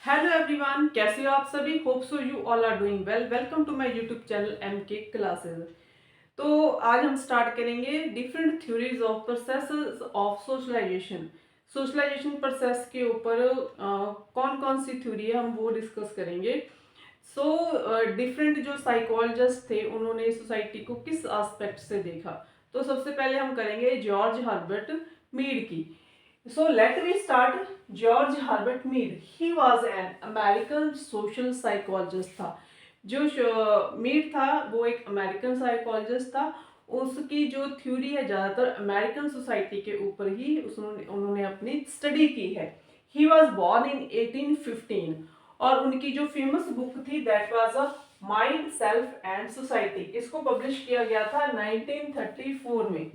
Hello everyone, कैसे हो आप सभी। Hope so you all are doing well. Welcome to my YouTube channel MK classes. तो आज हम स्टार्ट करेंगे different theories of processes of socialization. Socialization process के ऊपर कौन कौन सी थ्योरी है हम वो डिस्कस करेंगे। डिफरेंट जो साइकोलॉजिस्ट थे उन्होंने सोसाइटी को किस एस्पेक्ट से देखा। तो सबसे पहले हम करेंगे जॉर्ज हर्बर्ट मीड की। So let me start. George Herbert Mead. He was an American social psychologist था। जो मीड था वो एक अमेरिकन साइकोलॉजिस्ट था। उसकी जो थ्योरी है ज़्यादातर अमेरिकन सोसाइटी के ऊपर ही उन्होंने अपनी स्टडी की है। ही वॉज बॉर्न इन 1815 और उनकी जो फेमस बुक थी that was a mind self and society. इसको पब्लिश किया गया था 1934 में।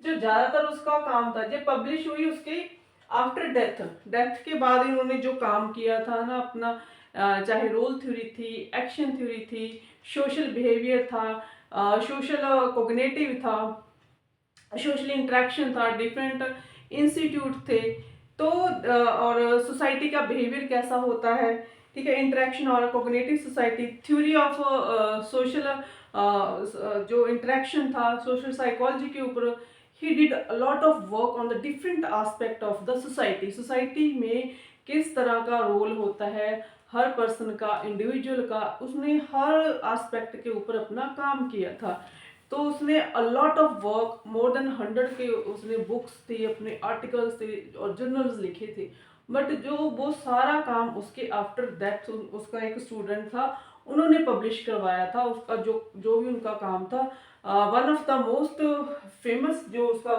जो ज्यादातर उसका काम था जब पब्लिश हुई उसके आफ्टर डेथ डेथ के बाद इन्होंने जो काम किया था ना अपना, चाहे रोल थ्योरी थी, एक्शन थ्योरी थी, सोशल बिहेवियर था, सोशल कोग्नेटिव था, सोशल इंटरेक्शन था, डिफरेंट इंस्टीट्यूट थे। तो और सोसाइटी का बिहेवियर कैसा होता है, ठीक है, इंटरेक्शन और cognitive society theory of social जो इंटरेक्शन था सोशल साइकोलॉजी के ऊपर। He did a lot of work on the different aspect of the society. Society में किस तरह का रोल होता है हर पर्सन का, इंडिविजुअल का, उसने हर एस्पेक्ट के ऊपर अपना काम किया था। तो उसने अ lot of work, more than 100 के उसने बुक्स थी, अपने आर्टिकल्स थे और जर्नल्स लिखे थे। बट जो वो सारा काम उसके आफ्टर डेथ उसका एक स्टूडेंट था उन्होंने पब्लिश करवाया था। उसका जो जो भी उनका काम था, one of the most famous जो उसका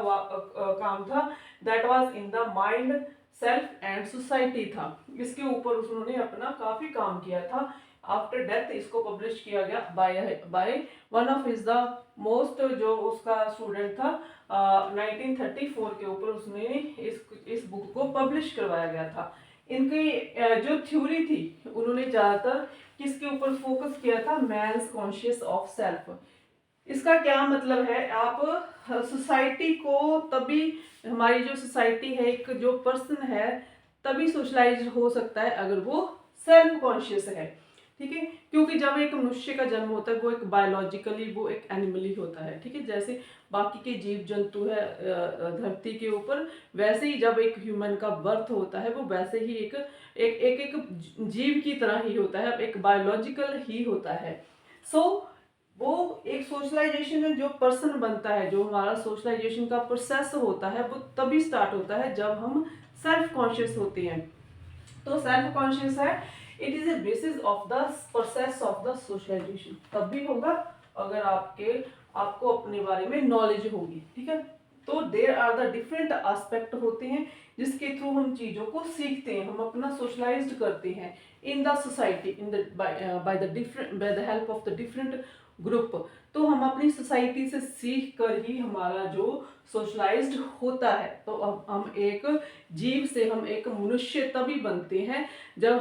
काम था that was in the mind self and society था। इसके ऊपर उन्होंने अपना काफी काम किया था। आफ्टर डेथ इसको पब्लिश किया गया by one of is the most जो उसका स्टूडेंट था। 1934 के ऊपर उसने इस बुक को पब्लिश करवाया गया था। इनकी जो थ्योरी थी उन्होंने ज़्यादातर किसके ऊपर फोकस किया था, मैंस कॉन्शियस ऑफ सेल्फ। इसका क्या मतलब है, आप सोसाइटी को तभी, हमारी जो सोसाइटी है एक जो पर्सन है तभी सोशलाइज हो सकता है अगर वो सेल्फ कॉन्शियस है। ठीक है, क्योंकि जब एक मनुष्य का जन्म होता है वो एक बायोलॉजिकली वो एक एनिमल होता है। ठीक है, जैसे बाकी के जीव जंतु है धरती के ऊपर, वैसे ही जब एक ह्यूमन का बर्थ होता है वो वैसे ही एक जीव की तरह ही होता है, एक बायोलॉजिकल ही होता है। वो एक सोशलाइजेशन में जो पर्सन बनता है, जो हमारा सोशलाइजेशन का प्रोसेस होता है वो तभी स्टार्ट होता है जब हम सेल्फ कॉन्शियस होते हैं। तो सेल्फ कॉन्शियस है, it is a basis of the process of the socialization. तब भी होगा अगर आपको अपने बारे में नॉलेज होगी। ठीक है, तो there are the different aspect होते हैं जिसके थ्रू हम चीजों को सीखते हैं, हम अपना सोशलाइज्ड करते हैं in the society, in the by the different, by the help of the different group. तो हम अपनी सोसाइटी से सीख कर ही हमारा जो सोशलाइज्ड होता है। तो अब हम एक जीव से, हम एक मनुष्य तभी बनते हैं जब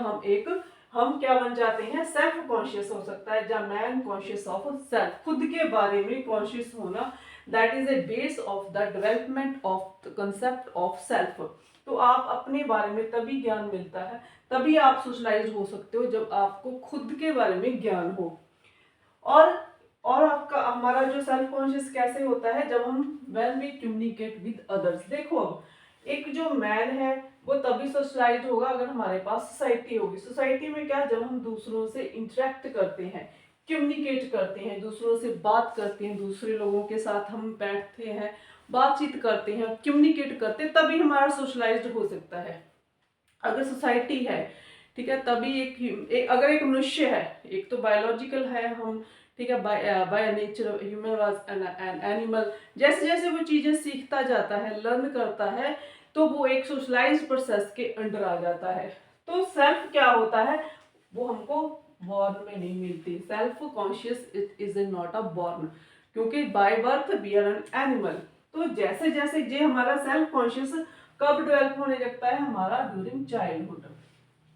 हम क्या बन जाते हैं, सेल्फ कॉन्शियस हो सकता है, जब मैन कॉन्शियस ऑफ सेल्फ, खुद के बारे में कॉन्शियस होना, that is A base of the development of the concept of self. तो आप अपने बारे में तभी ज्ञान मिलता है, तभी आप सोशलाइज हो सकते हो जब आपको खुद के बारे में ज्ञान हो। और और आपका हमारा जो सेल्फ कॉन्शियस कैसे होता है, जब हम when we communicate with others. देखो अब एक जो मैन है वो तभी सोशलाइज होगा अगर हमारे पास सोसाइटी होगी। सोसाइटी में क्या, जब हम दूसरों से इंटरेक्ट करते हैं, कम्युनिकेट करते हैं, दूसरों से बात करते हैं, दूसरे लोगों के साथ हम बैठते हैं, बातचीत करते हैं, कम्युनिकेट करते हैं, तभी हमारा सोशलाइज्ड हो सकता है। अगर सोसाइटी है, ठीक है, तभी अगर एक मनुष्य है, एक तो बायोलॉजिकल है हम, ठीक है, by nature human was an animal. जैसे जैसे वो चीजें सीखता जाता है, लर्न करता है, तो वो एक सोशलाइज्ड प्रोसेस के अंडर आ जाता है। तो सेल्फ क्या होता है, वो हमको बॉर्न में नहीं मिलती। Self conscious is not a born, क्योंकि by birth we are an animal. तो जैसे जैसे ये हमारा सेल्फ कॉन्शियस कब डेवलप होने लगता है, हमारा ड्यूरिंग चाइल्डहुड।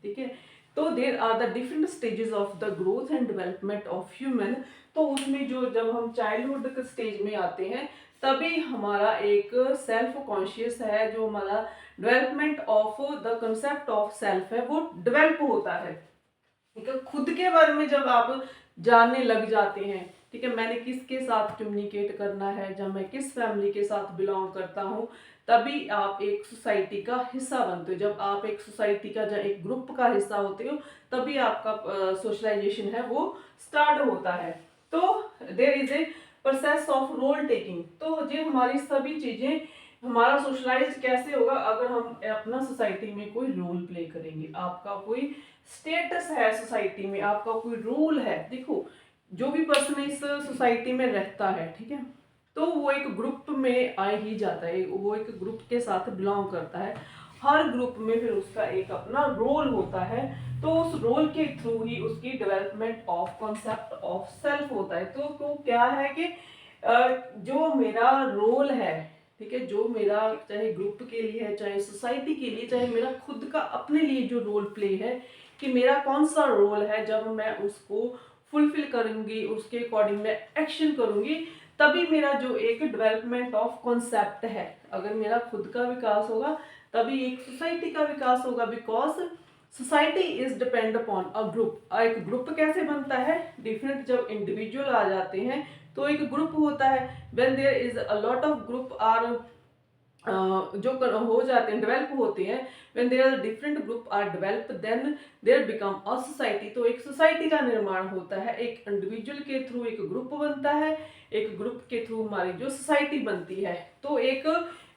ठीक है, तो there are the different stages of the growth and development of human. तो उसमें जो जब हम चाइल्डहुड के स्टेज में आते हैं तभी हमारा एक सेल्फ कॉन्शियस है, जो हमारा development of the concept of self है वो डेवलप होता है। ठीक है, खुद के बारे में जब आप जानने लग जाते हैं, ठीक है, मैंने किसके साथ कम्युनिकेट करना है, जब मैं किस फैमिली के साथ बिलोंग करता हूँ, तभी आप एक सोसाइटी का हिस्सा बनते हो। जब आप एक सोसाइटी का, जब एक ग्रुप का हिस्सा होते हो, तभी आपका सोशलाइजेशन है वो स्टार्ट होता है। तो there is a process of role taking. तो ये हमारी सभी चीजें, हमारा सोशलाइज कैसे होगा, अगर हम अपना सोसाइटी में कोई रोल प्ले करेंगे। आपका कोई स्टेटस है सोसाइटी में, आपका कोई रोल है। देखो, जो भी पर्सन इस सोसाइटी में रहता है, ठीक है, तो वो एक ग्रुप में आ ही जाता है, वो एक ग्रुप के साथ बिलोंग करता है। हर ग्रुप में फिर उसका एक अपना रोल होता है, तो उस रोल के थ्रू ही उसकी development of concept of self होता है। तो क्या है कि जो मेरा रोल है, ठीक है, जो मेरा चाहे ग्रुप के लिए है, चाहे सोसाइटी के लिए, चाहे मेरा खुद का अपने लिए जो रोल प्ले है, कि मेरा कौन सा रोल है, जब मैं उसको फुलफिल करूंगी, उसके अकॉर्डिंग मैं एक्शन करूंगी, तभी मेरा जो एक डेवलपमेंट ऑफ कॉन्सेप्ट है, अगर मेरा खुद का विकास होगा तभी एक सोसाइटी का विकास होगा। Because society is depend upon a group. एक ग्रुप कैसे बनता है, डिफरेंट जब इंडिविजुअल आ जाते हैं तो एक ग्रुप होता है। When there is a lot of group are जो हो जाते हैं, डेवलप होते हैं, when there are different group are develop, then there become a society. तो एक सोसाइटी का निर्माण होता है, एक इंडिविजुअल के थ्रू एक ग्रुप बनता है, एक ग्रुप के थ्रू हमारी जो सोसाइटी बनती है। तो एक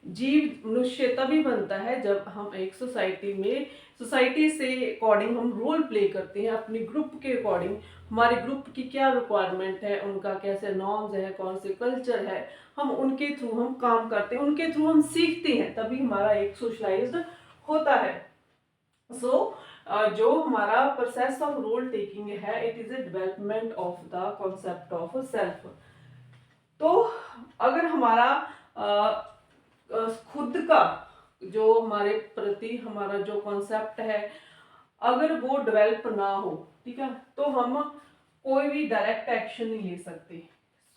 जीव मनुष्य तभी बनता है जब हम एक सोसाइटी में, सोसाइटी से अकॉर्डिंग हम रोल प्ले करते हैं, अपने ग्रुप के अकॉर्डिंग हमारे ग्रुप की क्या रिक्वायरमेंट है, उनका कैसे नॉर्म्स है, कौन से कल्चर है, हम उनके थ्रू हम काम करते हैं, उनके थ्रू हम सीखते हैं, तभी हमारा एक सोशलाइज्ड होता है। सो जो हमारा प्रोसेस ऑफ रोल टेकिंग है, it is A development of the concept of self. तो अगर हमारा खुद का जो हमारे प्रति हमारा जो कॉन्सेप्ट है, अगर वो डेवलप ना हो, ठीक है, तो हम कोई भी डायरेक्ट एक्शन नहीं ले सकते।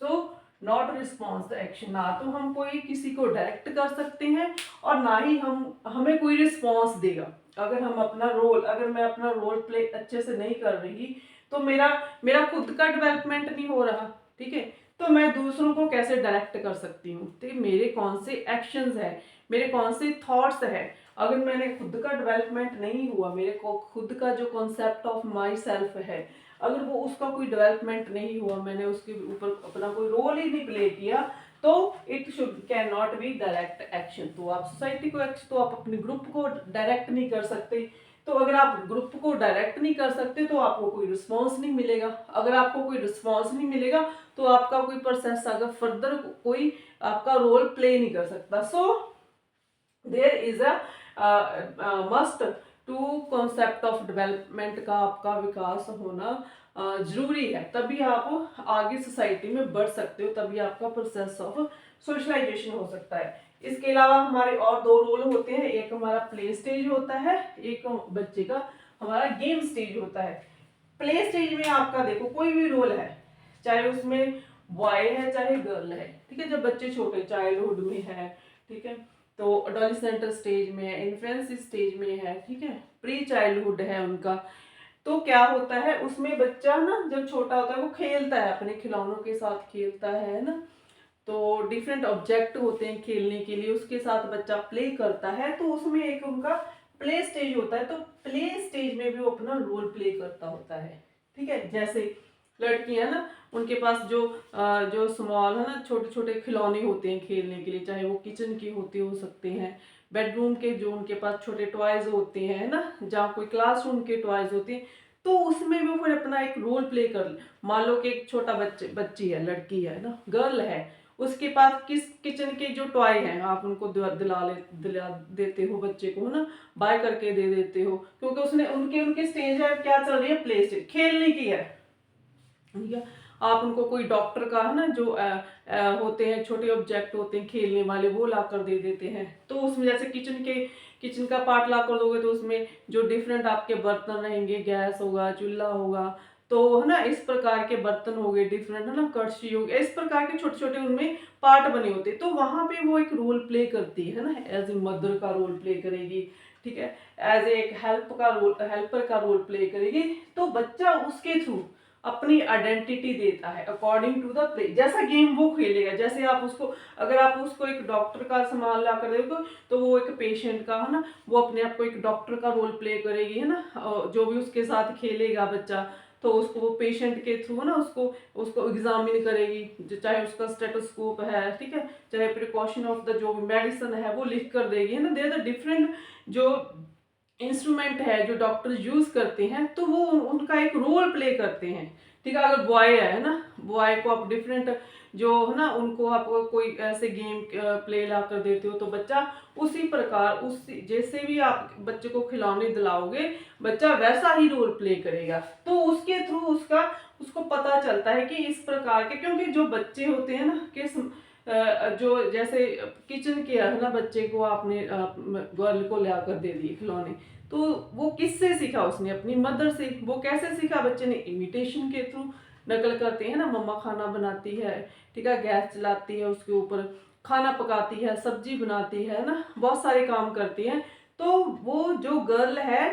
So not response the action, ना तो हम कोई किसी को डायरेक्ट कर सकते हैं और ना ही हम हमें कोई रिस्पॉन्स देगा। अगर हम अपना रोल, अगर मैं अपना रोल प्ले अच्छे से नहीं कर रही, तो मेरा मेरा खुद का डेवलपमेंट नहीं हो रहा, ठीक है, तो मैं दूसरों को कैसे डायरेक्ट कर सकती हूँ। तो मेरे कौन से एक्शंस है, मेरे कौन से थॉट्स है, अगर मैंने खुद का डेवलपमेंट नहीं हुआ, मेरे को खुद का जो कॉन्सेप्ट ऑफ माई सेल्फ है, अगर वो उसका कोई डेवलपमेंट नहीं हुआ, मैंने उसके ऊपर अपना कोई रोल ही नहीं प्ले किया, तो it should can not be direct action. तो आप सोसाइटी को, तो आप अपने ग्रुप को डायरेक्ट नहीं कर सकते। तो अगर आप ग्रुप को डायरेक्ट नहीं कर सकते तो आपको कोई रिस्पॉन्स नहीं मिलेगा। अगर आपको कोई रिस्पॉन्स नहीं मिलेगा तो आपका कोई प्रोसेस आगे फर्दर कोई आपका रोल प्ले नहीं कर सकता। So there is a must to concept of development का आपका विकास होना जरूरी है, तभी आप आगे सोसाइटी में बढ़ सकते हो, तभी आपका प्रोसेस ऑफ सोशलाइजेशन हो सकता है। इसके अलावा हमारे और दो रोल होते हैं, एक हमारा प्ले स्टेज होता है, एक बच्चे का हमारा गेम स्टेज होता है। प्ले स्टेज में आपका देखो कोई भी रोल है, चाहे उसमें बॉय है चाहे गर्ल है, ठीक है, जब बच्चे छोटे चाइल्डहुड में है, ठीक है, तो अडोलेसेंट स्टेज में है, इन्फेंसी स्टेज में है, ठीक है, प्री चाइल्डहुड है उनका। तो क्या होता है उसमें, बच्चा ना जब छोटा होता है वो खेलता है, अपने खिलौनों के साथ खेलता है ना, तो डिफरेंट ऑब्जेक्ट होते हैं खेलने के लिए, उसके साथ बच्चा प्ले करता है, तो उसमें एक उनका प्ले स्टेज होता है। तो प्ले स्टेज में भी वो अपना रोल प्ले करता होता है, ठीक है। जैसे लड़कियां ना, उनके पास जो स्मॉल है ना, छोटे छोटे खिलौने होते हैं खेलने के लिए, चाहे वो किचन के होते हो सकते हैं, बेडरूम के जो उनके पास छोटे टॉयज होते हैं ना, जहाँ कोई क्लासरूम के टॉयज होते हैं, तो उसमें वो फिर अपना एक रोल प्ले कर, मान लो कि एक छोटा बच्ची है, लड़की है ना, गर्ल है, उसके पास किस किचन के जो टॉय हैं, आप उनको दिला देते हो बच्चे को, है ना, बाय करके दे देते हो, क्योंकि उसने उनके उनके स्टेज है, क्या चल रही है, प्ले स्टेज, खेलने की है, ठीक है। आप उनको कोई डॉक्टर का है ना, जो होते हैं छोटे ऑब्जेक्ट होते हैं खेलने वाले, वो ला कर दे देते हैं, तो उसमें जैसे किचन का पार्ट ला कर दोगे, तो उसमें जो डिफरेंट आपके बर्तन रहेंगे, गैस होगा, चूल्हा होगा, तो है ना इस प्रकार के बर्तन हो गए डिफरेंट, है ना, कड़छी हो गया, इस प्रकार के छोटे छोटे उनमें पार्ट बने होते हैं। तो वहां पे वो एक रोल प्ले करती है ना, एज ए मदर का रोल प्ले करेगी, ठीक है, एज एक हेल्पर का रोल प्ले करेगी। तो बच्चा उसके थ्रू अपनी आइडेंटिटी देता है अकॉर्डिंग टू द प्ले, जैसा गेम वो खेलेगा। जैसे आप उसको, अगर आप उसको एक डॉक्टर का सामान ला कर देखो तो वो एक पेशेंट का, है ना, वो अपने आप को एक डॉक्टर का रोल प्ले करेगी, है ना, और जो भी उसके साथ खेलेगा बच्चा तो उसको वो पेशेंट के थ्रू ना उसको उसको एग्जामिन करेगी, जो चाहे उसका स्टेटोस्कोप है, ठीक है, चाहे प्रिकॉशन ऑफ द जो मेडिसिन है वो लिख कर देगी, है ना। देयर द डिफरेंट जो इंस्ट्रूमेंट है जो डॉक्टर यूज करते हैं, तो वो उनका एक रोल प्ले करते हैं, ठीक है। अगर बॉय है ना, बॉय को आप डिफरेंट जो है ना, उनको आप कोई ऐसे गेम प्ले ला कर देते हो तो बच्चा उसी प्रकार, उसी जैसे भी आप बच्चे को खिलौने दिलाओगे बच्चा वैसा ही रोल प्ले करेगा। तो उसके थ्रू उसको पता चलता है कि इस प्रकार के, क्योंकि जो बच्चे होते हैं ना किस जो जैसे किचन के है ना, बच्चे को आपने गर्ल को ला कर दे दिए खिलौने, तो वो किससे सीखा, उसने अपनी मदर से। वो कैसे सीखा, बच्चे ने इमिटेशन के थ्रू, नकल करते हैं ना, मम्मा खाना बनाती है, ठीक है, गैस चलाती है, उसके ऊपर खाना पकाती है, सब्जी बनाती है ना, बहुत सारे काम करती है। तो वो जो गर्ल है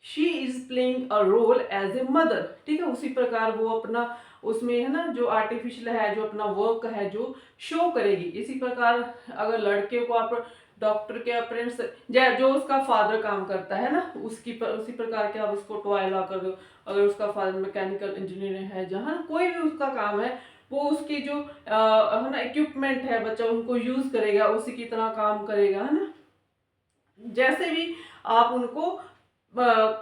she is playing a role as a mother, ठीक है। उसी प्रकार वो अपना उसमें है ना जो आर्टिफिशियल है जो अपना वर्क है जो शो करेगी। इसी प्रकार अगर लड़के को आप डॉक्टर के अप्रेंस जो उसका फादर काम करता है ना उसी प्रकार के आप उसको टॉय ला कर दो। अगर उसका फादर मैकेनिकल इंजीनियर है, जहाँ कोई भी उसका काम है वो उसकी जो है ना इक्विपमेंट है बच्चा उनको यूज करेगा, उसी की तरह काम करेगा, है ना। जैसे भी आप उनको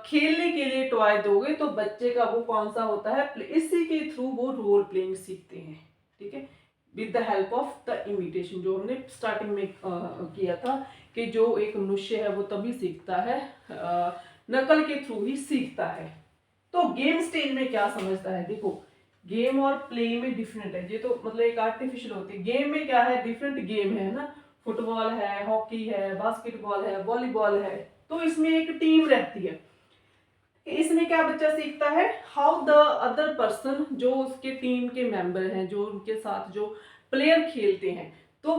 खेलने के लिए टॉय दोगे तो बच्चे का वो कौन सा होता है, इसी के थ्रू वो रोल प्लेइंग सीखते हैं, ठीक है, with the help of the imitation, जो हमने स्टार्टिंग में किया था कि जो एक मनुष्य है वो तभी सीखता है, नकल के थ्रू ही सीखता है। तो गेम स्टेज में क्या समझता है, देखो गेम और प्ले में डिफरेंट है, ये तो मतलब एक आर्टिफिशियल होती है। गेम में क्या है, डिफरेंट गेम है ना, फुटबॉल है, हॉकी है, बास्केटबॉल है, वॉलीबॉल है। तो इसमें एक टीम रहती है। इसमें क्या बच्चा सीखता है, हाउ द अदर पर्सन, जो उसके टीम के मेंबर हैं, जो उनके साथ जो प्लेयर खेलते हैं, तो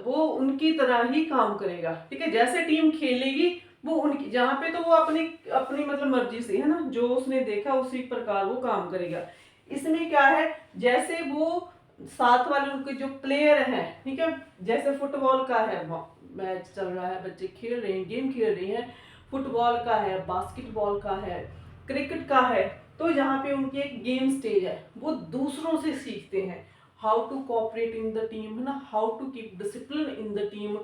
वो उनकी तरह ही काम करेगा, ठीक है। जैसे टीम खेलेगी वो उनकी, जहाँ पे तो वो अपनी अपनी मतलब मर्जी से, है ना, जो उसने देखा उसी प्रकार वो काम करेगा। इसमें क्या है, जैसे वो साथ वाले उनके जो प्लेयर हैं, ठीक है, जैसे फुटबॉल का है मैच चल रहा है, बच्चे खेल रहे हैं, गेम खेल रहे हैं, फुटबॉल का है, बास्केटबॉल का है, क्रिकेट का है, तो यहाँ पे उनकी एक गेम स्टेज है, वो दूसरों से सीखते हैं how to cooperate in the team, है ना, how to keep discipline in the team,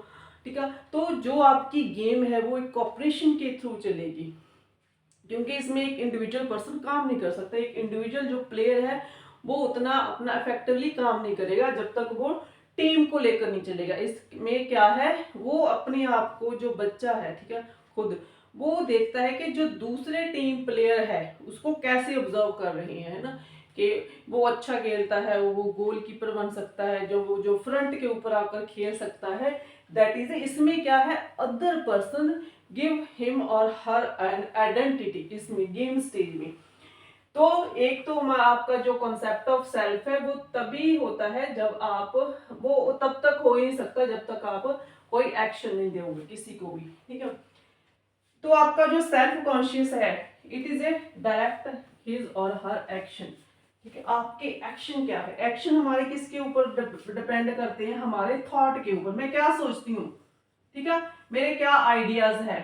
ठीक है। तो जो आपकी गेम है वो एक कॉपरेशन के थ्रू चलेगी, क्योंकि इसमें एक इंडिविजुअल पर्सन काम नहीं कर सकता। एक इंडिविजुअल जो प्लेयर है वो उतना अपना इफेक्टिवली काम नहीं करेगा जब तक वो टीम को लेकर नहीं चलेगा। इसमें क्या है, वो अपने आप को, जो बच्चा है, ठीक है, खुद वो देखता है कि जो दूसरे टीम प्लेयर है उसको कैसे ऑब्जर्व कर रहे हैं, है ना, कि वो अच्छा खेलता है, वो गोलकीपर बन सकता है, जो फ्रंट के ऊपर आकर खेल सकता है, दैट इज। इसमें क्या है, अदर पर्सन गिव हिम और हर एन आइडेंटिटी, इसमें गेम स्टेज में। तो एक तो आपका जो कॉन्सेप्ट ऑफ सेल्फ है वो तभी होता है जब आप, वो तब तक हो ही नहीं सकता जब तक आप कोई एक्शन नहीं दोगे किसी को भी, ठीक है। तो आपका जो सेल्फ कॉन्शियस है, it is A direct his और हर एक्शन, ठीक है। आपके एक्शन क्या है, एक्शन हमारे किसके ऊपर डिपेंड करते हैं, हमारे थॉट के ऊपर, मैं क्या सोचती हूँ, ठीक है, मेरे क्या आइडियाज है,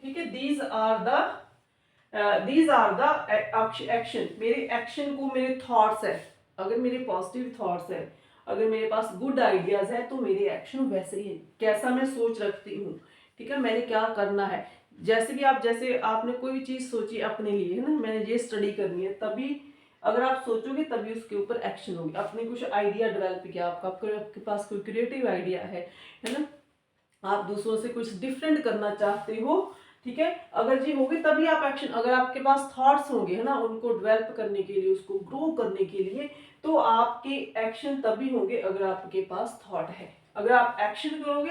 ठीक है। दीज आर द एक्शन, मेरे एक्शन को मेरे थॉट्स है, अगर मेरे पॉजिटिव थॉट्स है, अगर मेरे पास गुड आइडियाज है तो मेरे एक्शन वैसे ही है, कैसा मैं सोच रखती हूँ, ठीक है, मैंने क्या करना है। जैसे आपने कोई भी चीज सोची अपने लिए, है ना, मैंने ये स्टडी करनी है, तभी अगर आप सोचोगे तभी उसके ऊपर एक्शन होगी। आपने कुछ आइडिया डेवलप किया, आपके पास कोई क्रिएटिव आइडिया है ना, आप दूसरों से कुछ डिफरेंट करना चाहते हो, ठीक है, अगर जी होगी तभी आप एक्शन, अगर आपके पास थॉट्स होंगे, है ना, उनको डेवलप करने के लिए, उसको ग्रो करने के लिए, तो आपके एक्शन तभी होंगे अगर आपके पास थॉट है। अगर आप एक्शन करोगे,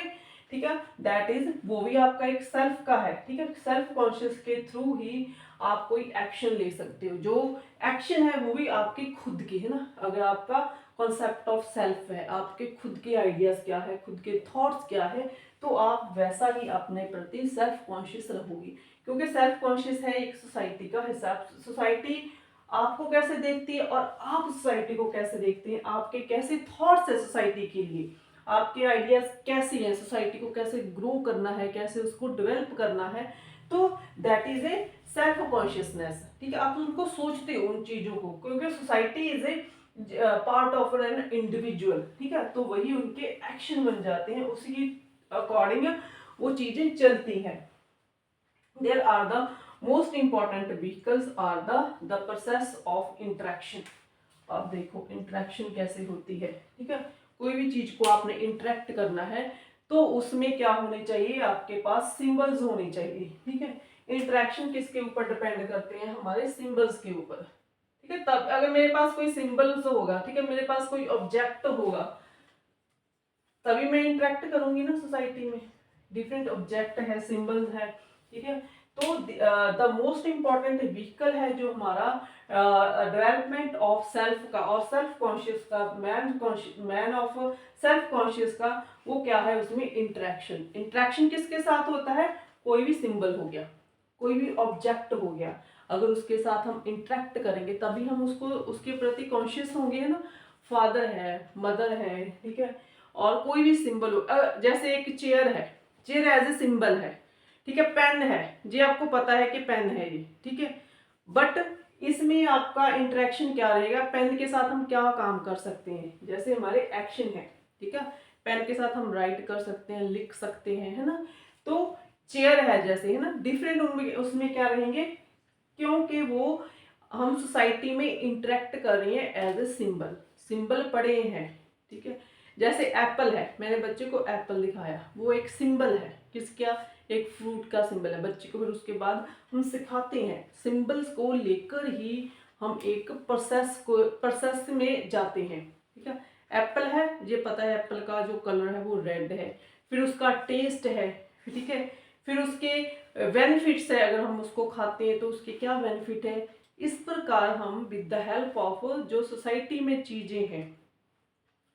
ठीक है, दैट इज वो भी आपका एक सेल्फ का है, ठीक है। सेल्फ कॉन्शियस के थ्रू ही आप कोई एक्शन ले सकते हो, जो एक्शन है वो भी आपकी खुद की है ना। अगर आपका कॉन्सेप्ट ऑफ सेल्फ है, आपके खुद के आइडियाज क्या है, खुद के थॉट्स क्या है, तो आप वैसा ही अपने प्रति सेल्फ कॉन्शियस रहोगी। क्योंकि सेल्फ कॉन्शियस है एक सोसाइटी का हिसाब, सोसाइटी आपको कैसे देखती है और आप सोसाइटी को कैसे देखते हैं, आपके कैसे थॉट्स है सोसाइटी के लिए, आपके आइडियाज कैसे हैं, सोसाइटी को कैसे ग्रो करना है, कैसे उसको डेवलप करना है, तो that is A self consciousness, ठीक है। आप उनको सोचते हो उन चीजों को, क्योंकि society is a part of an individual, ठीक है, तो वही उनके एक्शन बन जाते हैं, उसी की अकॉर्डिंग वो चीजें चलती हैं। There are the most important vehicles are the process of interaction. अब देखो इंटरेक्शन कैसे होती है, ठीक है। कोई भी चीज को आपने इंटरेक्ट करना है तो उसमें क्या होने चाहिए, आपके पास सिंबल्स होने चाहिए, ठीक है। इंटरेक्शन किसके ऊपर डिपेंड करते हैं, हमारे सिंबल्स के ऊपर, ठीक है। तब अगर मेरे पास कोई सिंबल्स होगा, ठीक है, मेरे पास कोई ऑब्जेक्ट होगा, तभी मैं इंटरेक्ट करूंगी ना सोसाइटी में। डिफरेंट ऑब्जेक्ट है, सिंबल्स है, ठीक है। तो द मोस्ट इंपॉर्टेंट व्हीकल है जो हमारा डेवलपमेंट ऑफ सेल्फ का और सेल्फ कॉन्शियस का, मैन ऑफ सेल्फ कॉन्शियस का, वो क्या है, उसमें इंटरेक्शन। इंटरेक्शन किसके साथ होता है, कोई भी सिंबल हो गया, कोई भी ऑब्जेक्ट हो गया, अगर उसके साथ हम इंटरेक्ट करेंगे तभी हम उसको उसके प्रति कॉन्शियस होंगे, है ना। फादर है, मदर है, ठीक है, और कोई भी सिंबल हो, जैसे एक चेयर है, चेयर एज ए सिंबल है, ठीक है। पेन है, जी आपको पता है कि पेन है ये, ठीक है, बट इसमें आपका इंटरेक्शन क्या रहेगा, पेन के साथ हम क्या काम कर सकते हैं, जैसे हमारे एक्शन है, ठीक है, पेन के साथ हम राइट कर सकते हैं, लिख सकते हैं, है ना। तो चेयर है जैसे, है ना, डिफरेंट उनमें उसमें क्या रहेंगे, क्योंकि वो हम सोसाइटी में इंटरेक्ट कर रही हैं एज ए सिंबल, सिंबल पड़े हैं, ठीक है। जैसे एप्पल है, मैंने बच्चे को एप्पल दिखाया, वो एक सिंबल है, किसका, एक फ्रूट का सिंबल है बच्चे को। फिर उसके बाद हम सिखाते हैं, सिंबल्स को लेकर ही हम एक प्रोसेस में जाते हैं, ठीक है। एप्पल है, ये पता है एप्पल का जो कलर है वो रेड है, फिर उसका टेस्ट है, ठीक है, फिर उसके बेनिफिट्स है, अगर हम उसको खाते हैं तो उसके क्या बेनिफिट है। इस प्रकार हम विद द हेल्प ऑफ जो सोसाइटी में चीजें हैं,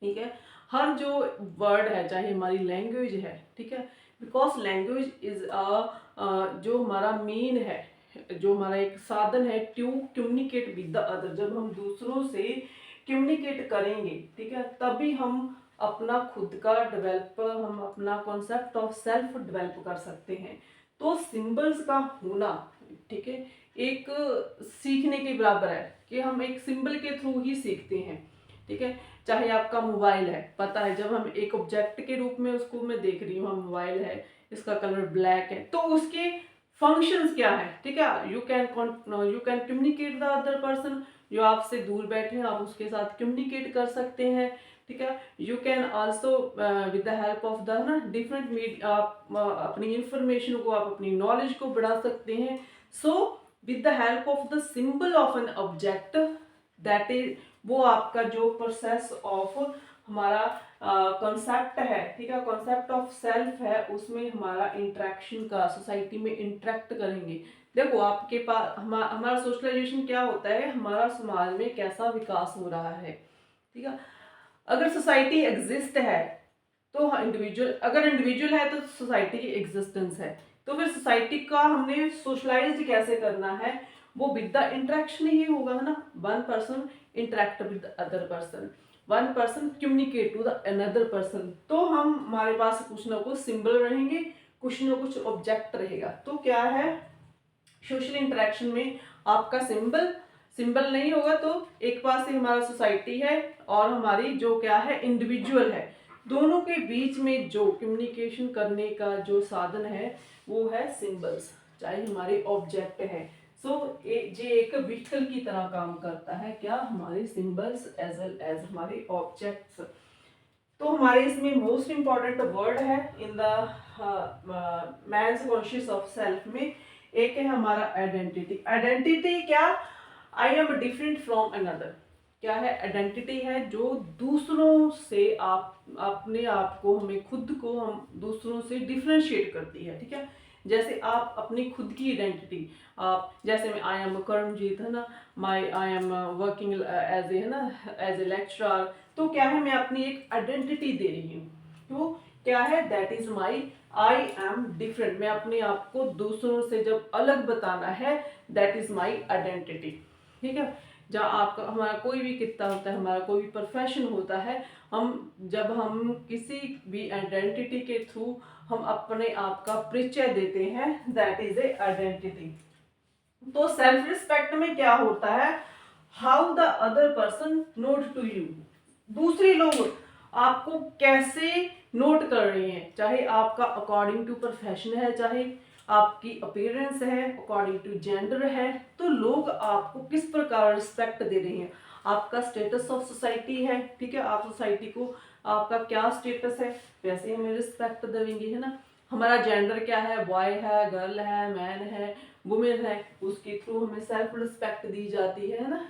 ठीक है, हर जो वर्ड है, चाहे हमारी लैंग्वेज है, ठीक है, बिकॉज लैंग्वेज इज जो हमारा मेन है, जो हमारा एक साधन है to communicate with the other. जब हम दूसरों से कम्युनिकेट करेंगे, ठीक है, तभी हम अपना खुद का डेवलप, हम अपना कॉन्सेप्ट ऑफ सेल्फ डेवलप कर सकते हैं। तो सिंबल्स का होना, ठीक है, एक सीखने के बराबर है कि हम एक सिंबल के थ्रू ही सीखते हैं, ठीक है। चाहे आपका मोबाइल है, पता है जब हम एक ऑब्जेक्ट के रूप में उसको मैं देख रही हूँ, हम मोबाइल है, इसका कलर ब्लैक है, तो उसके फंक्शंस क्या है, ठीक है। You can communicate the other person, जो आपसे दूर बैठे हैं आप उसके साथ कम्युनिकेट कर सकते हैं, ठीक है। You can also with the help of the ना डिफरेंट मीडिया, आप अपनी इंफॉर्मेशन को, आप अपनी नॉलेज को बढ़ा सकते हैं। So with the help of the symbol of an object, that is वो आपका जो प्रोसेस ऑफ हमारा कॉन्सेप्ट है, ठीक है, कॉन्सेप्ट ऑफ सेल्फ है, उसमें हमारा इंटरेक्शन का, सोसाइटी में इंटरेक्ट करेंगे। देखो आपके पास हमारा सोशलाइजेशन क्या होता है, हमारा समाज में कैसा विकास हो रहा है, ठीक है। अगर सोसाइटी एग्जिस्ट है तो इंडिविजुअल, अगर इंडिविजुअल है तो सोसाइटी की एग्जिस्टेंस है, तो फिर सोसाइटी का हमने सोशलाइज कैसे करना है, वो विद द इंटरेक्शन ही होगा, है ना। One person interact with other person, one person communicate to the another person, तो हम हमारे पास कुछ ना कुछ सिंबल रहेंगे, कुछ ना कुछ ऑब्जेक्ट रहेगा। तो क्या है, सोशल इंटरेक्शन में आपका सिंबल सिंबल नहीं होगा तो एक पास से हमारा सोसाइटी है और हमारी जो क्या है इंडिविजुअल है, दोनों के बीच में जो कम्युनिकेशन करने का जो साधन है वो है सिंबल्स, चाहे हमारे ऑब्जेक्ट है। सो ये एक व्हीकल की तरह काम करता है, क्या, हमारे सिंबल्स एज वेल एज हमारे ऑब्जेक्ट्स। तो हमारे इसमें मोस्ट इंपॉर्टेंट वर्ड है in the man's conscious of self में, एक है हमारा आइडेंटिटी। आइडेंटिटी क्या, I am different from another, क्या है, आइडेंटिटी है जो दूसरों से आप अपने आप को, हमें खुद को हम दूसरों से डिफ्रेंशिएट करती है, ठीक है। जैसे आप अपनी खुद की आइडेंटिटी, आप जैसे मैं आई एम कर्मजीत, है ना, my I am working as a, है ना, एज ए लेक्चरर, तो क्या है, मैं अपनी एक आइडेंटिटी दे रही हूँ। तो क्या है, that is my I am different, मैं अपने आप को दूसरों से जब अलग बताना है, दैट इज माई आइडेंटिटी, ठीक है। जहाँ आपका हमारा कोई भी किस्सा होता है, हमारा कोई भी प्रोफेशन होता है, जब हम किसी भी आइडेंटिटी के थ्रू हम अपने आप का परिचय देते हैं, दैट इज ए आइडेंटिटी। तो सेल्फ रिस्पेक्ट में क्या होता है, how the other person note to you, दूसरे लोग आपको कैसे नोट कर रहे हैं, चाहे आपका अकॉर्डिंग टू प्रोफेशन है, चाहे आपकी अपीयरेंस है, अकॉर्डिंग टू जेंडर है, तो लोग आपको किस प्रकार रिस्पेक्ट दे रहे हैं, आपका स्टेटस ऑफ सोसाइटी है, ठीक है, आप सोसाइटी को आपका क्या स्टेटस है, वैसे हमें रिस्पेक्ट देंगे, है ना। हमारा जेंडर क्या है, बॉय है, गर्ल है, मैन है, वुमेन है, उसके थ्रू हमें सेल्फ रिस्पेक्ट दी जाती है ना।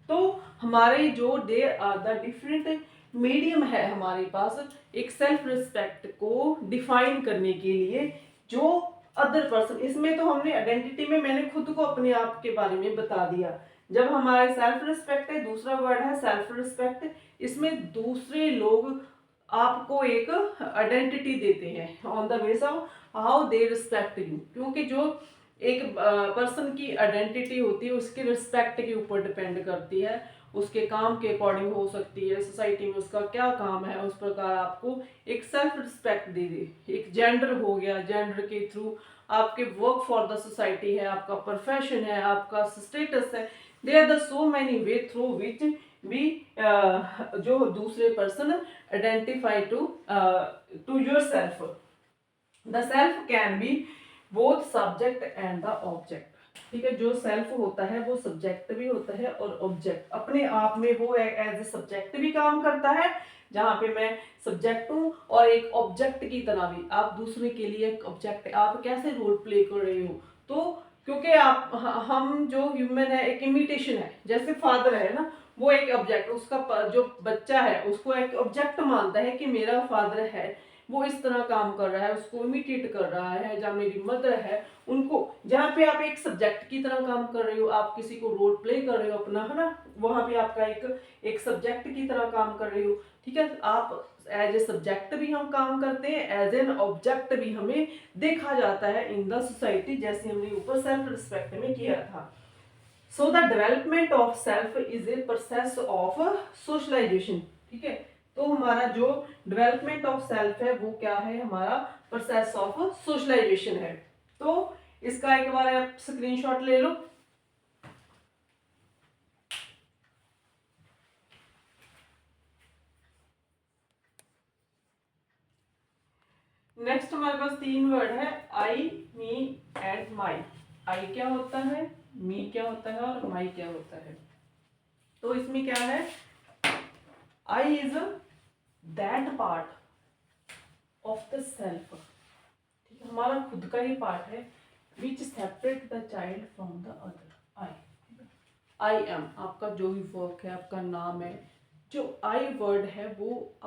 तो हमारे जो there are the different medium है हमारे पास एक सेल्फ रिस्पेक्ट को डिफाइन करने के लिए, जो अदर पर्सन, इसमें तो हमने आइडेंटिटी में मैंने खुद को अपने आप के बारे में बता दिया। जब हमारे सेल्फ रिस्पेक्ट है, दूसरा वर्ड है सेल्फ रिस्पेक्ट, इसमें दूसरे लोग आपको एक आइडेंटिटी देते हैं on the base of how they respect you, क्योंकि जो एक पर्सन की आइडेंटिटी होती है उसके रिस्पेक्ट के ऊपर डिपेंड करती है, उसके काम के अकॉर्डिंग हो सकती है, सोसाइटी में उसका क्या काम है, उस प्रकार आपको एक सेल्फ रिस्पेक्ट दे दे। एक जेंडर हो गया, जेंडर के थ्रू आपके वर्क फॉर द सोसाइटी है, आपका प्रोफेशन है, आपका स्टेटस है, they are the so many way through which भी जो दूसरे person identify to yourself. The self can be both subject and the object, ठीक है। जो सेल्फ होता है वो सब्जेक्ट भी होता है और ऑब्जेक्ट, अपने आप में वो एज ए सब्जेक्ट भी काम करता है, जहाँ पे मैं सब्जेक्ट हूँ, और एक ऑब्जेक्ट की तरह भी, आप दूसरे के लिए एक ऑब्जेक्ट, आप कैसे रोल प्ले कर रहे हो। तो क्योंकि आप हम जो ह्यूमन है एक इमिटेशन है, जैसे फादर है ना, वो एक ऑब्जेक्ट, उसका जो बच्चा है उसको एक ऑब्जेक्ट मानता है कि मेरा फादर है, वो इस तरह काम कर रहा है, उसको इमिटेट कर रहा है, जहाँ मेरी मदर है उनको, जहाँ पे आप एक सब्जेक्ट की तरह काम कर रहे हो, आप किसी को रोल प्ले कर रहे हो अपना, है ना, वहां पे आपका एक सब्जेक्ट की तरह काम कर रहे हो, ठीक है। आप एज ए सब्जेक्ट भी हम काम करते हैं, एज एन ऑब्जेक्ट भी हमें देखा जाता है इन द सोसाइटी, जैसे हमने ऊपर सेल्फ रिस्पेक्ट में किया था। So the development of self is a process of socialization, ठीक है। तो हमारा जो डेवलपमेंट ऑफ सेल्फ है वो क्या है, हमारा प्रोसेस ऑफ सोशलाइजेशन है। तो इसका एक बार आप स्क्रीनशॉट ले लो। नेक्स्ट हमारे पास तीन वर्ड है, आई, मी एंड माई। आई क्या होता है, मी क्या होता है, और माई क्या होता है। तो इसमें क्या है, I is that part of the self, ठीक है, हमारा खुद का ही पार्ट है, which separate the child from the other. I am आपका जो भी वर्क है, आपका नाम है, जो आई वर्ड है वो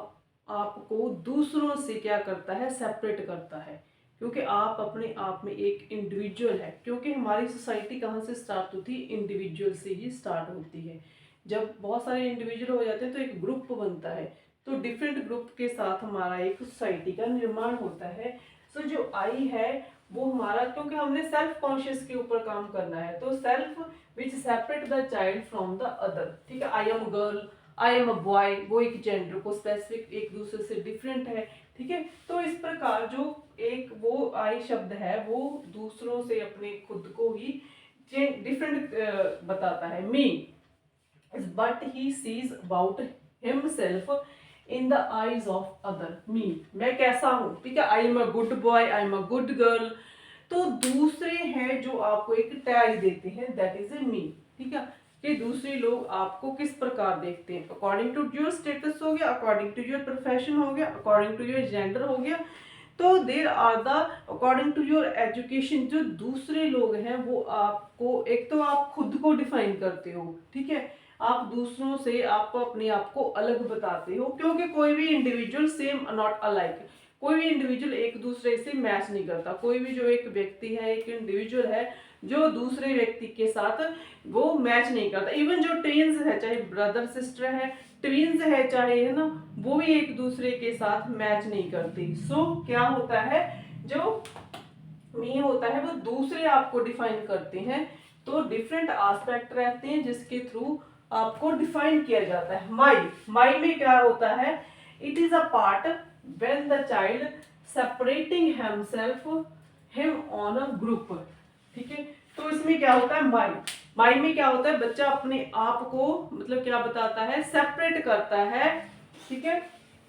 आपको दूसरों से क्या करता है, सेपरेट करता है, क्योंकि आप अपने आप में एक इंडिविजुअल है, क्योंकि हमारी सोसाइटी कहाँ से स्टार्ट होती है, इंडिविजुअल से ही स्टार्ट होती है। जब बहुत सारे इंडिविजुअल हो जाते हैं तो एक ग्रुप बनता है, तो डिफरेंट ग्रुप के साथ हमारा एक सोसाइटी का निर्माण होता है। सो जो आई है वो हमारा, क्योंकि हमने सेल्फ कॉन्शियस के ऊपर काम करना है, तो self which separate the child from the other, ठीक है। I M girl, I am a boy, वो एक जेंडर को स्पेसिफिक एक दूसरे से डिफरेंट है, ठीक है। तो इस प्रकार जो एक वो आई शब्द है वो दूसरों से अपने खुद को ही डिफरेंट बताता है। Me but he sees about himself in the eyes of other. Me मैं कैसा हूँ, ठीक है, I am a good boy, I am a good girl. तो दूसरे हैं जो आपको एक टैग देते हैं, दैट इज ए मी, ठीक है, कि दूसरे लोग आपको किस प्रकार देखते हैं, अकॉर्डिंग टू योर स्टेटस हो गया, अकॉर्डिंग टू योर प्रोफेशन हो गया, अकॉर्डिंग टू योर जेंडर हो गया। तो there are the according to your education, जो दूसरे लोग हैं वो आपको, एक तो आप खुद को डिफाइन करते हो, ठीक है, आप दूसरों से आप अपने आप को अलग बताते हो, क्योंकि कोई भी इंडिविजुअल सेम नॉट अलाइक, कोई भी इंडिविजुअल एक दूसरे से मैच नहीं करता। कोई भी जो एक व्यक्ति है, एक इंडिविजुअल है जो दूसरे व्यक्ति के साथ वो मैच नहीं करता। इवन जो ट्विंस है, चाहे ब्रदर सिस्टर है, ट्विंस है चाहे, है ना, वो भी एक दूसरे के साथ मैच नहीं करती। सो क्या होता है, जो मी होता है वो दूसरे आपको डिफाइन करते हैं। तो डिफरेंट एस्पेक्ट रहते हैं जिसके थ्रू आपको डिफाइन किया जाता है। माई, माई में क्या होता है, it is a part when the child separating himself him on a group. ठीक है, तो इसमें क्या होता है, माई, माई में क्या होता है, बच्चा अपने आप को मतलब क्या बताता है, सेपरेट करता है। ठीक है,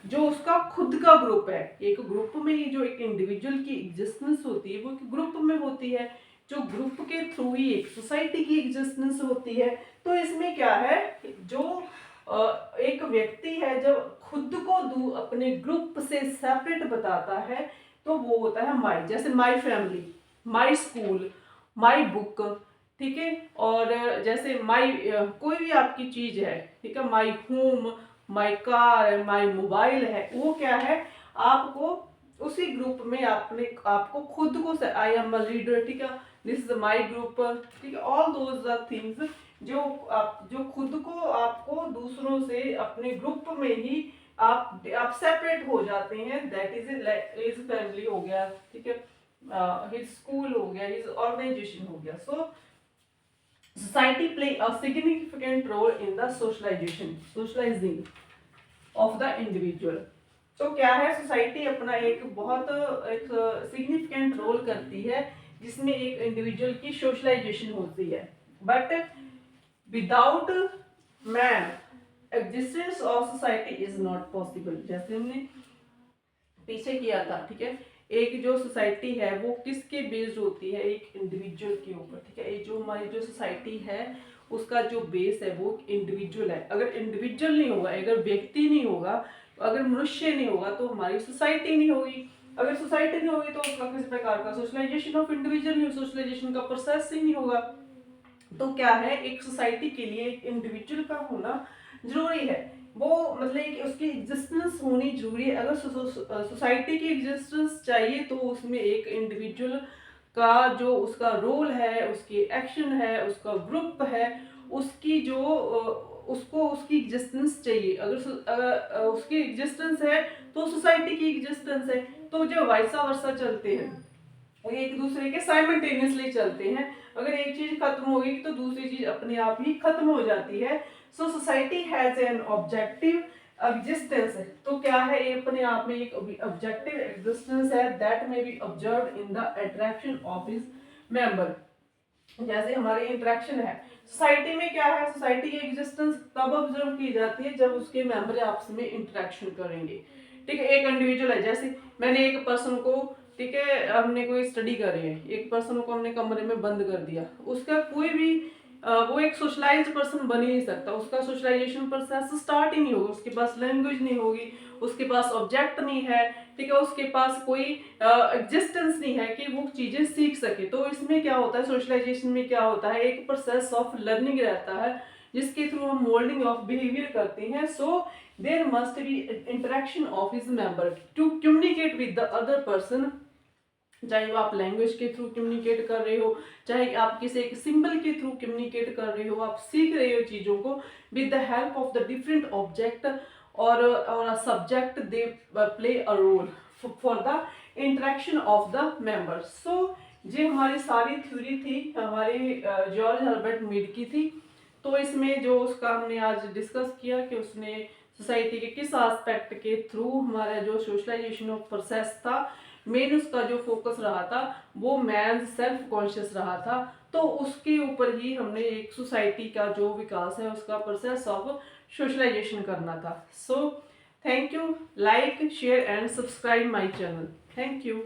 जो उसका खुद का ग्रुप है, एक ग्रुप में ही जो एक इंडिविजुअल की एग्जिस्टेंस होती है वो एक ग्रुप में होती है, जो ग्रुप के थ्रू ही एक सोसाइटी की एग्जिस्टेंस होती है। तो इसमें क्या है, जो एक व्यक्ति है जब खुद को अपने ग्रुप से सेपरेट बताता है तो वो होता है माई। जैसे my family, my school, my book. ठीक है, और जैसे माई कोई भी आपकी चीज है, ठीक है, माई होम, माई कार है, माई मोबाइल है, वो क्या है, आपको उसी ग्रुप में आपने आपको खुद को, आई एम अ लीडर, ठीक है, दिस इज माई ग्रुप, ठीक है, ऑल दोज आर थिंग्स जो आप जो खुद को आपको दूसरों से अपने ग्रुप में ही आप सेपरेट हो जाते हैं। दैट इज हिज फैमिली हो गया, ठीक है, हिज स्कूल हो गया, हिज ऑर्गेनाइजेशन हो गया। सो society play a significant role in the socializing of the individual। तो क्या है, सोसाइटी अपना एक बहुत एक सिग्निफिकेंट रोल करती है जिसमें एक इंडिविजुअल की सोशलाइजेशन होती है। But without man existence of society is not possible. जैसे हमने पीछे किया था, ठीक है, एक जो सोसाइटी है वो किसके बेस्ड होती है, एक इंडिविजुअल के ऊपर। ठीक है, ये जो हमारी जो सोसाइटी है उसका जो बेस है वो इंडिविजुअल है। अगर इंडिविजुअल नहीं होगा, अगर व्यक्ति नहीं होगा, अगर मनुष्य नहीं होगा तो हमारी सोसाइटी नहीं होगी। अगर सोसाइटी नहीं होगी तो उसका किसी प्रकार का सोशलाइजेशन ऑफ इंडिविजुअल नहीं, सोशलाइजेशन का प्रोसेस ही नहीं होगा। तो क्या है, एक सोसाइटी के लिए एक इंडिविजुअल का होना जरूरी है। वो मतलब कि उसकी एग्जिस्टेंस होनी जरूरी है। अगर सोसाइटी की एग्जिस्टेंस चाहिए तो उसमें एक इंडिविजुअल का जो उसका रोल है, उसकी एक्शन है, उसका ग्रुप है, उसकी जो उसको उसकी एग्जिस्टेंस चाहिए। अगर उसकी एग्जिस्टेंस है तो सोसाइटी की एग्जिस्टेंस है। तो जो वाइसा वर्सा चलते हैं वो एक दूसरे के साइमल्टेनियसली चलते हैं। अगर एक चीज खत्म होगी तो दूसरी चीज अपने आप ही खत्म हो जाती है। So society has an objective existence. तो क्या है, ये अपने आप में एक ऑब्जेक्टिव एग्जिस्टेंस है that may be observed in the interaction of his member. जैसे हमारे इंटरेक्शन है सोसाइटी में, क्या है, सोसाइटी की एग्जिस्टेंस तब ऑब्जर्व की जाती है जब उसके मेंबर आपस में इंटरेक्शन करेंगे। ठीक है, एक इंडिविजुअल है, जैसे मैंने एक पर्सन को, ठीक है, हमने कोई स्टडी कर रहे हैं, एक पर्सन को हमने कमरे में बंद कर दिया, उसका कोई भी वो एक सोशलाइज्ड पर्सन बन ही नहीं सकता। उसका सोशलाइजेशन प्रोसेस स्टार्ट ही नहीं होगा, उसके पास लैंग्वेज नहीं होगी, उसके पास ऑब्जेक्ट नहीं है, ठीक है, उसके पास कोई एग्जिस्टेंस नहीं है कि वो चीजें सीख सके। तो इसमें क्या होता है, सोशलाइजेशन में क्या होता है, एक प्रोसेस ऑफ लर्निंग रहता है जिसके थ्रू हम मोल्डिंग ऑफ बिहेवियर करते हैं। So there must be interaction of his member to communicate with the other person. चाहे वो आप लैंग्वेज के थ्रू कम्युनिकेट कर रहे हो, चाहे आप किसी एक सिंबल के थ्रू कम्युनिकेट कर रहे हो, आप सीख रहे हो चीज़ों को with the help of the different object और subject, they play a role for the interaction of the members. So ये हमारी सारी थ्योरी थी, हमारे जॉर्ज हर्बर्ट मीड की थी। तो इसमें जो उसका हमने आज डिस्कस किया कि उसने सोसाइटी के किस एस्पेक्ट के थ्रू हमारा जो सोशलाइजेशन ऑफ प्रोसेस था, मेन उसका जो फोकस रहा था वो मैन सेल्फ कॉन्शियस रहा था। तो उसके ऊपर ही हमने एक सोसाइटी का जो विकास है उसका प्रोसेस ऑफ सोशलाइजेशन करना था। So thank you, like share and subscribe my channel. Thank you.